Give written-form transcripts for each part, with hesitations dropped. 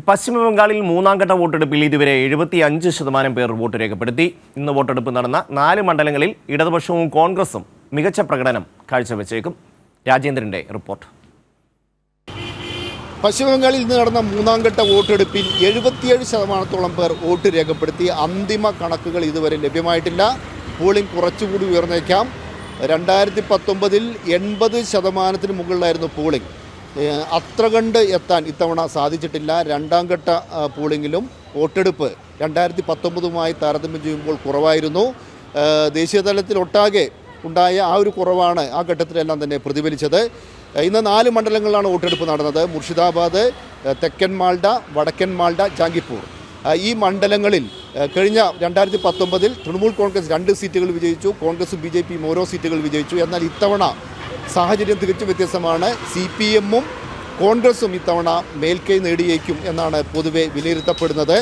പശ്ചിമബംഗാളിൽ മൂന്നാം ഘട്ട വോട്ടെടുപ്പിൽ ഇതുവരെ 75% പേർ വോട്ട് രേഖപ്പെടുത്തി. ഇന്ന് വോട്ടെടുപ്പ് നടന്ന 4 മണ്ഡലങ്ങളിൽ ഇടതുപക്ഷവും കോൺഗ്രസും മികച്ച പ്രകടനം കാഴ്ചവെച്ചേക്കും. രാജേന്ദ്രന്റെ റിപ്പോർട്ട്. പശ്ചിമബംഗാളിൽ ഇന്ന് നടന്ന മൂന്നാം ഘട്ട വോട്ടെടുപ്പിൽ 77% പേർ വോട്ട് രേഖപ്പെടുത്തി. അന്തിമ കണക്കുകൾ ഇതുവരെ ലഭ്യമായിട്ടില്ല. പോളിംഗ് കുറച്ചുകൂടി ഉയർന്നേക്കാം. 2019 80% മുകളിലായിരുന്നു പോളിംഗ്. അത്ര കണ്ട് എത്താൻ ഇത്തവണ സാധിച്ചിട്ടില്ല. രണ്ടാം ഘട്ട പോളിംഗിലും വോട്ടെടുപ്പ് 2019 താരതമ്യം ചെയ്യുമ്പോൾ കുറവായിരുന്നു. ദേശീയ തലത്തിൽ ഒട്ടാകെ ഉണ്ടായ ആ ഒരു കുറവാണ് ആ ഘട്ടത്തിലെല്ലാം തന്നെ പ്രതിഫലിച്ചത്. ഇന്ന് 4 മണ്ഡലങ്ങളിലാണ് വോട്ടെടുപ്പ് നടന്നത്. മുർഷിദാബാദ്, തെക്കൻ മാൾഡ, വടക്കൻ മാൾഡ, ജാംഗിപ്പൂർ. ഈ മണ്ഡലങ്ങളിൽ കഴിഞ്ഞ 2019 തൃണമൂൽ കോൺഗ്രസ് 2 സീറ്റുകൾ വിജയിച്ചു. കോൺഗ്രസും BJPയും ഓരോ സീറ്റുകൾ വിജയിച്ചു. എന്നാൽ ഇത്തവണ സാഹചര്യം തികച്ചും വ്യത്യസ്തമാണ്. CPMഉം കോൺഗ്രസും ഇത്തവണ മേൽക്കൈ നേടിയേക്കും എന്നാണ് പൊതുവെ വിലയിരുത്തപ്പെടുന്നത്.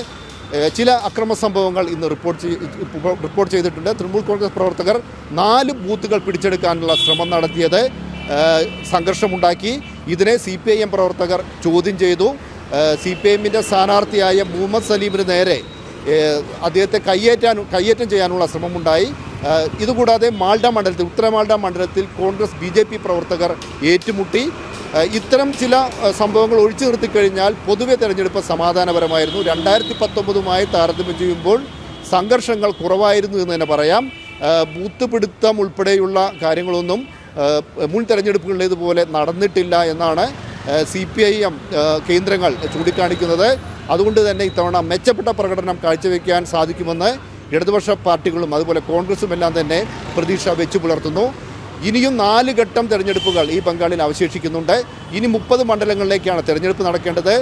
ചില അക്രമ സംഭവങ്ങൾ ഇന്ന് റിപ്പോർട്ട് ചെയ്തിട്ടുണ്ട്. തൃണമൂൽ കോൺഗ്രസ് പ്രവർത്തകർ 4 ബൂത്തുകൾ പിടിച്ചെടുക്കാനുള്ള ശ്രമം നടത്തിയത് സംഘർഷമുണ്ടാക്കി. ഇതിനെ CPIM പ്രവർത്തകർ ചോദ്യം ചെയ്തു. CPIMൻ്റെ സ്ഥാനാർത്ഥിയായ മുഹമ്മദ് സലീമിന് നേരെ അദ്ദേഹത്തെ കയ്യേറ്റം ചെയ്യാനുള്ള ശ്രമമുണ്ടായി. ഇതുകൂടാതെ മാൾഡ മണ്ഡലത്തിൽ, ഉത്തര മാൾഡ മണ്ഡലത്തിൽ കോൺഗ്രസ് BJP പ്രവർത്തകർ ഏറ്റുമുട്ടി. ഇത്തരം ചില സംഭവങ്ങൾ ഒഴിച്ചു നിർത്തിക്കഴിഞ്ഞാൽ പൊതുവെ തെരഞ്ഞെടുപ്പ് സമാധാനപരമായിരുന്നു. 2019 താരതമ്യം ചെയ്യുമ്പോൾ സംഘർഷങ്ങൾ കുറവായിരുന്നു എന്ന് തന്നെ പറയാം. ബൂത്ത് പിടുത്തം ഉൾപ്പെടെയുള്ള കാര്യങ്ങളൊന്നും മുൻ തെരഞ്ഞെടുപ്പുകളിലേതുപോലെ നടന്നിട്ടില്ല എന്നാണ് CPIM കേന്ദ്രങ്ങൾ ചൂണ്ടിക്കാണിക്കുന്നത്. അതുകൊണ്ട് തന്നെ ഇത്തവണ മെച്ചപ്പെട്ട പ്രകടനം കാഴ്ചവെക്കാൻ സാധിക്കുമെന്ന് ഇടതുപക്ഷ പാർട്ടികളും അതുപോലെ കോൺഗ്രസും എല്ലാം തന്നെ പ്രതീക്ഷ വെച്ചു പുലർത്തുന്നു. ഇനിയും 4 ഘട്ടം തെരഞ്ഞെടുപ്പുകൾ ഈ ബംഗാളിൽ അവശേഷിക്കുന്നുണ്ട്. ഇനി 30 മണ്ഡലങ്ങളിലേക്കാണ് തെരഞ്ഞെടുപ്പ് നടക്കേണ്ടത്.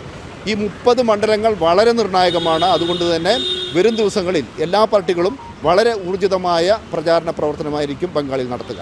ഈ 30 മണ്ഡലങ്ങൾ വളരെ നിർണായകമാണ്. അതുകൊണ്ട് തന്നെ വരും ദിവസങ്ങളിൽ എല്ലാ പാർട്ടികളും വളരെ ഊർജിതമായ പ്രചാരണ പ്രവർത്തനമായിരിക്കും ബംഗാളിൽ നടത്തുക.